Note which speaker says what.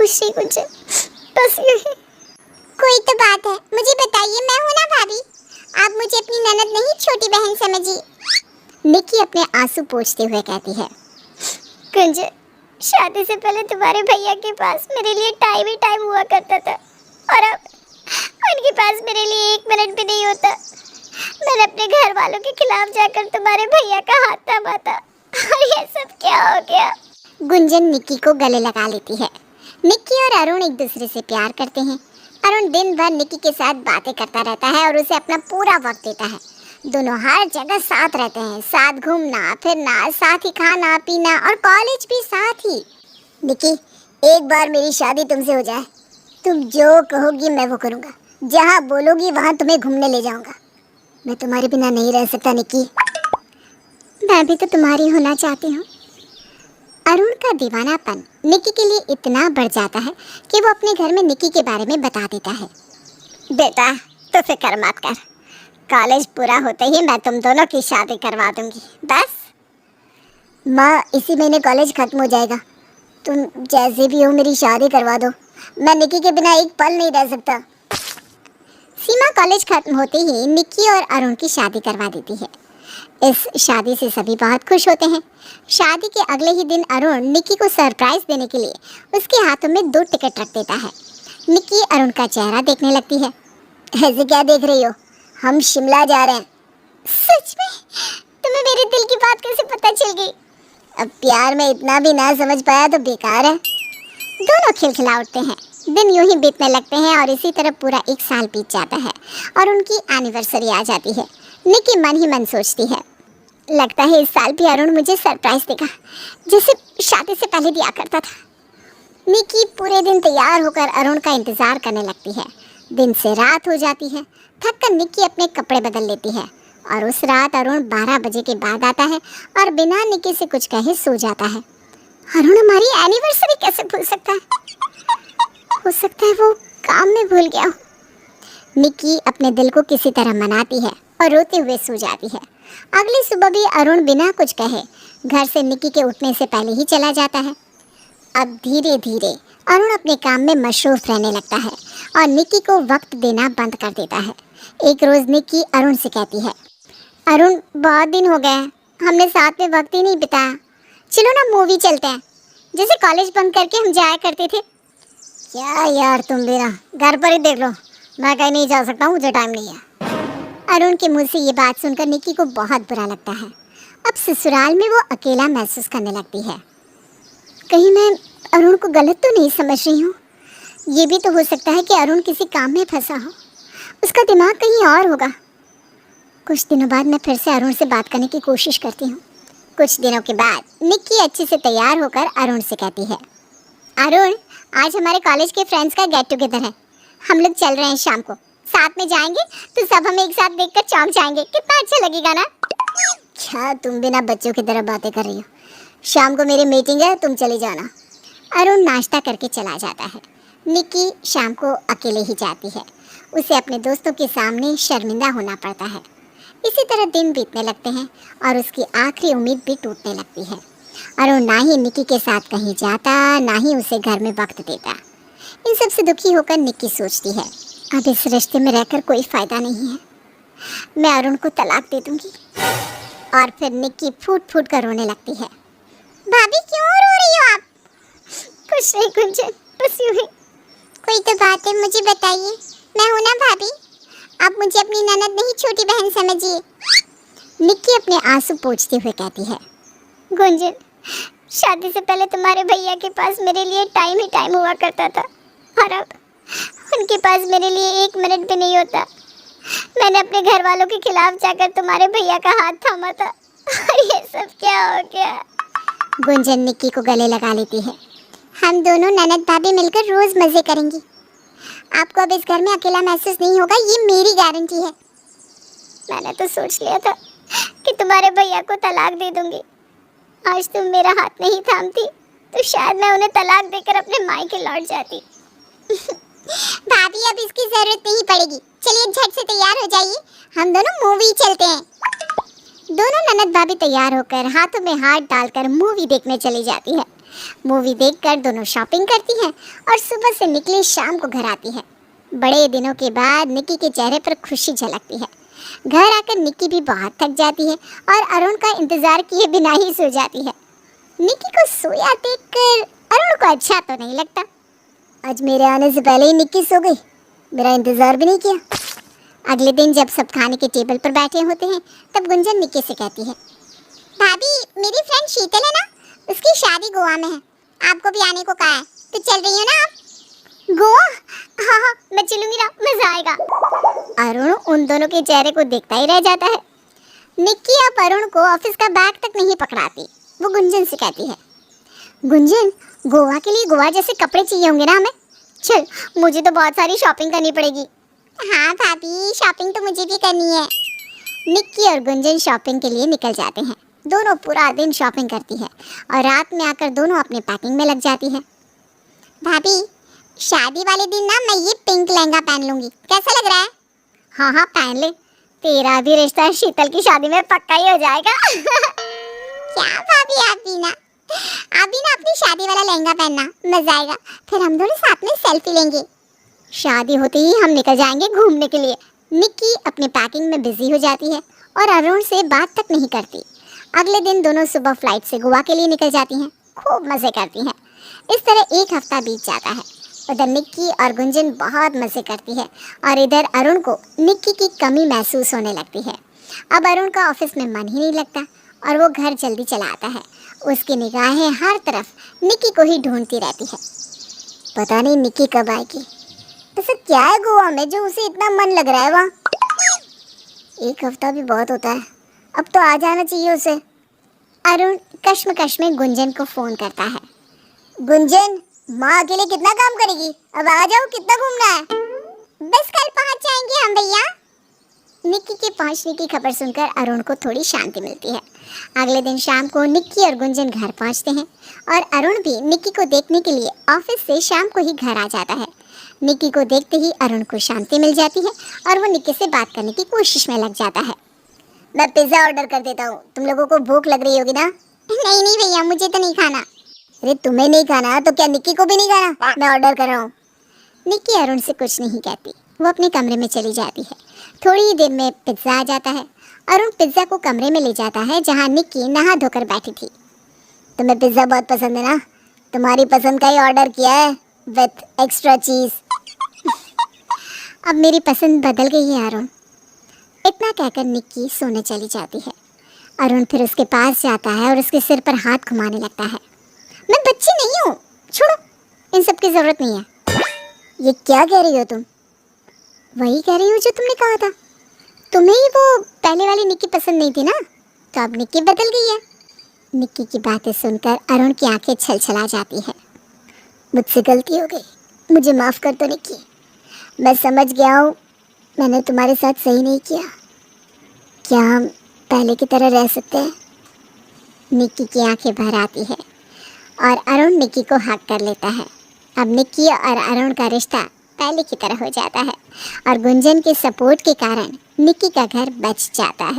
Speaker 1: कुछ नहीं गुंजन, बस यही। कोई तो बात है, मुझे बताइए, मैं हूं ना भाभी। आप मुझे अपनी ननद नहीं छोटी बहन समझिए। निक्की अपने आंसू पोंछते हुए कहती है। गुंजन, शादी से पहले तुम्हारे भैया के पास मेरे लिए टाइम ही टाइम हुआ करता था, और अब उनके पास मेरे लिए 1 मिनट भी नहीं होता। मैंने अपने घर वालों के खिलाफ जाकर तुम्हारे भैया का हाथ थामा था, और ये सब क्या हो गया। गुंजन निक्की को गले लगा लेती है। निक्की और अरुण एक दूसरे से प्यार करते हैं। अरुण दिन भर निक्की के साथ बातें करता रहता है और उसे अपना पूरा वक्त देता है। दोनों हर जगह साथ रहते हैं, साथ घूमना फिरना, साथ ही खाना पीना, और कॉलेज भी साथ ही। निक्की, एक बार मेरी शादी तुमसे हो जाए, तुम जो कहोगी मैं वो करूँगा। जहाँ बोलोगी वहाँ तुम्हें घूमने ले जाऊँगा। मैं तुम्हारे बिना नहीं रह सकता निक्की। मैं भी तो तुम्हारी होना चाहती हूँ। अरुण का दीवानापन निक्की के लिए इतना बढ़ जाता है कि वो अपने घर में निक्की के बारे में बता देता है। बेटा, तो फिक्र मत कर, कॉलेज पूरा होते ही मैं तुम दोनों की शादी करवा दूंगी। बस माँ, इसी महीने कॉलेज खत्म हो जाएगा, तुम जैसे भी हो मेरी शादी करवा दो। मैं निक्की के बिना एक पल नहीं रह सकता। सीमा कॉलेज खत्म होते ही निक्की और अरुण की शादी करवा देती है। इस शादी से सभी बहुत खुश होते हैं। शादी के अगले ही दिन अरुण निक्की को सरप्राइज देने के लिए उसके हाथों में 2 टिकट रख देता है। निक्की अरुण का चेहरा देखने लगती है। ऐसे क्या देख रही हो? हम शिमला जा रहे हैं। सच में? तुम्हें मेरे दिल की बात कैसे पता चल गई? अब प्यार में इतना भी ना समझ पाया तो बेकार है। दोनों खिलखिला उठते हैं। दिन यूं ही बीतने लगते हैं और इसी तरह पूरा 1 साल बीत जाता है और उनकी एनिवर्सरी आ जाती है। निक्की मन ही मन सोचती है, लगता है इस साल भी अरुण मुझे सरप्राइज देगा, जैसे शादी से पहले दिया करता था। निक्की पूरे दिन तैयार होकर अरुण का इंतजार करने लगती है। दिन से रात हो जाती है। थक कर निक्की अपने कपड़े बदल लेती है और उस रात अरुण 12 बजे के बाद आता है और बिना निक्की से कुछ कहे सो जाता है। अरुण हमारी एनिवर्सरी कैसे भूल सकता है? हो सकता है वो काम में भूल गया हो। निक्की अपने दिल को किसी तरह मनाती है और रोते हुए सो जाती है। अगली सुबह भी अरुण बिना कुछ कहे घर से निक्की के उठने से पहले ही चला जाता है। अब धीरे धीरे अरुण अपने काम में मशरूफ रहने लगता है और निक्की को वक्त देना बंद कर देता है। एक रोज़ निक्की अरुण से कहती है, अरुण बहुत दिन हो गए, हमने साथ में वक्त ही नहीं बिताया, चलो ना मूवी चलते हैं, जैसे कॉलेज बंद करके हम जाया करते थे। क्या यार, तुम भी ना घर पर ही देख लो, मैं कहीं नहीं जा सकता हूँ, मुझे टाइम नहीं है। अरुण के मुंह से ये बात सुनकर निक्की को बहुत बुरा लगता है। अब ससुराल में वो अकेला महसूस करने लगती है। कहीं मैं अरुण को गलत तो नहीं समझ रही हूँ? ये भी तो हो सकता है कि अरुण किसी काम में फंसा हो, उसका दिमाग कहीं और होगा। कुछ दिनों बाद मैं फिर से अरुण से बात करने की कोशिश करती हूँ। कुछ दिनों के बाद निक्की अच्छे से तैयार होकर अरुण से कहती है, अरुण, आज हमारे कॉलेज के फ्रेंड्स का गेट टुगेदर है, हम लोग चल रहे हैं शाम को, साथ में जाएंगे तो सब हमें एक साथ देखकर चौंक जाएंगे, कितना अच्छा लगेगा ना? क्या तुम बिना बच्चों की तरह बातें कर रही हो? शाम को मेरी मीटिंग है, तुम चली जाना। अरुण नाश्ता करके चला जाता है। निक्की शाम को अकेले ही जाती है। उसे अपने दोस्तों के सामने शर्मिंदा होना पड़ता है। इसी तरह दिन बीतने लगते हैं और उसकी आखिरी उम्मीद भी टूटने लगती है। अरुण ना ही निक्की के साथ कहीं जाता, ना ही उसे घर में वक्त देता। इन सब से दुखी होकर निक्की सोचती है, अब इस रिश्ते में रहकर कोई फ़ायदा नहीं है, मैं अरुण को तलाक दे दूंगी। और फिर निक्की फूट फूट कर रोने लगती है। भाभी, क्यों रो रही हो आप? कुछ नहीं गुंजन, बस यूं ही। कोई तो बात है, मुझे बताइए, मैं हूं ना भाभी, आप मुझे अपनी ननद नहीं छोटी बहन समझिए। निक्की अपने आंसू पोंछते हुए कहती है, गुंजन, शादी से पहले तुम्हारे भैया के पास मेरे लिए टाइम ही टाइम हुआ करता था, और अब उनके पास मेरे लिए 1 मिनट भी नहीं होता। मैंने अपने घर वालों के खिलाफ जाकर तुम्हारे भैया का हाथ थामा था, और ये सब क्या हो गया। गुंजन निक्की को गले लगा लेती है। हम दोनों ननद भाभी मिलकर रोज मजे करेंगी, आपको अब इस घर में अकेला महसूस नहीं होगा, ये मेरी गारंटी है। मैंने तो सोच लिया था कि तुम्हारे भैया को तलाक दे दूंगी, आज तुम मेरा हाथ नहीं थामती तो शायद मैं उन्हें तलाक देकर अपने मायके लौट जाती। भाभी, अब इसकी जरूरत नहीं पड़ेगी, चलिए झट से तैयार हो जाइए, हम दोनों मूवी चलते हैं। दोनों ननद भाभी तैयार होकर हाथों में हाथ डालकर मूवी देखने चली जाती है। मूवी देखकर दोनों शॉपिंग करती हैं और सुबह से निकली शाम को घर आती है। बड़े दिनों के बाद निक्की के चेहरे पर खुशी झलकती है। घर आकर निक्की भी बहुत थक जाती है और अरुण का इंतजार किए बिना ही सो जाती है। निक्की को सोया देखकर अरुण को अच्छा तो नहीं लगता। आज मेरे आने से पहले ही निक्की सो गई, मेरा इंतजार भी नहीं किया। अगले दिन जब सब खाने के टेबल पर बैठे होते हैं तब गुंजन निक्की से कहती है, भाभी मेरी फ्रेंड शीतल है ना, उसकी शादी गोवा में है, आपको भी आने को कहा है, तो चल रही हो ना आप? गोवा? हाँ हाँ मैं चलूंगी ना, मजा आएगा। अरुण उन दोनों के चेहरे को देखता ही रह जाता है। निक्की अब अरुण को ऑफिस का बैग तक नहीं पकड़ाती। वो गुंजन से कहती है, गुंजन गोवा के लिए गोवा जैसे कपड़े चाहिए होंगे ना हमें, चल मुझे तो बहुत सारी शॉपिंग करनी पड़ेगी। हाँ भाभी शॉपिंग तो मुझे भी करनी है। निक्की और गुंजन शॉपिंग के लिए निकल जाते हैं। दोनों पूरा दिन शॉपिंग करती है और रात में आकर दोनों अपने पैकिंग में लग जाती है। भाभी शादी वाले दिन ना मैं ये पिंक लहंगा पहन लूंगी, कैसा लग रहा है? हाँ हाँ पहन ले, तेरा भी रिश्ता शीतल की शादी में पक्का ही हो जाएगा। क्या भाभी आप भी ना अपनी शादी वाला लहंगा पहनना, मजा आएगा, फिर हम दोनों साथ में सेल्फी लेंगे। शादी होते ही हम निकल जाएंगे घूमने के लिए। निक्की अपने पैकिंग में बिजी हो जाती है और अरुण से बात तक नहीं करती। अगले दिन दोनों सुबह फ्लाइट से गोवा के लिए निकल जाती हैं। खूब मजे करती हैं। इस तरह एक हफ्ता बीत जाता है। उधर निक्की और गुंजन बहुत मजे करती है और इधर अरुण को निक्की की कमी महसूस होने लगती है। अब अरुण का ऑफिस में मन ही नहीं लगता और वो घर जल्दी चला आता है। उसकी निगाहें हर तरफ निक्की को ही ढूंढती रहती है। पता नहीं निक्की कब आएगी। ऐसा क्या है गोवा में जो उसे इतना मन लग रहा है वहाँ? एक हफ्ता भी बहुत होता है, अब तो आ जाना चाहिए उसे। अरुण कश्मकश में गुंजन को फोन करता है। गुंजन माँ अकेले कितना काम करेगी, अब आ जाओ, कितना घूमना है? बस कल पहुँच जाएंगे हम भैया। निक्की के पहुंचने की खबर सुनकर अरुण को थोड़ी शांति मिलती है। अगले दिन शाम को निक्की और गुंजन घर पहुंचते हैं और अरुण भी निक्की को देखने के लिए ऑफिस से शाम को ही घर आ जाता है। निक्की को देखते ही अरुण को शांति मिल जाती है और वो निक्की से बात करने की कोशिश में लग जाता है। मैं पिज्जा ऑर्डर कर देता हूँ, तुम लोगों को भूख लग रही होगी ना? नहीं नहीं भैया मुझे तो नहीं खाना। अरे तुम्हें नहीं खाना तो क्या निक्की को भी नहीं खाना? मैं ऑर्डर कर रहा हूँ। निक्की अरुण से कुछ नहीं कहती, वो अपने कमरे में चली जाती है। थोड़ी ही देर में पिज्जा आ जाता है। अरुण पिज्जा को कमरे में ले जाता है जहाँ निक्की नहा धोकर बैठी थी। तुम्हें पिज्जा बहुत पसंद है ना? तुम्हारी पसंद का ही ऑर्डर किया है विथ एक्स्ट्रा चीज। अब मेरी पसंद बदल गई है अरुण। इतना कहकर निक्की सोने चली जाती है। अरुण फिर उसके पास जाता है और उसके सिर पर हाथ घुमाने लगता है। मैं बच्ची नहीं हूँ, छोड़ो, इन सब की जरूरत नहीं है। ये क्या कह रही हो तुम? वही कह रही हूँ जो तुमने कहा था। तुम्हें ही वो पहले वाली निक्की पसंद नहीं थी ना, तो अब निक्की बदल गई है। निक्की की बातें सुनकर अरुण की आंखें छलछला जाती है। मुझसे गलती हो गई, मुझे माफ़ कर दो निक्की। मैं समझ गया हूँ मैंने तुम्हारे साथ सही नहीं किया। क्या हम पहले की तरह रह सकते हैं? निक्की की आंखें भर आती है और अरुण निक्की को हक कर लेता है। अब निक्की और अरुण का रिश्ता पहले की तरह हो जाता है और गुंजन के सपोर्ट के कारण निक्की का घर बच जाता है।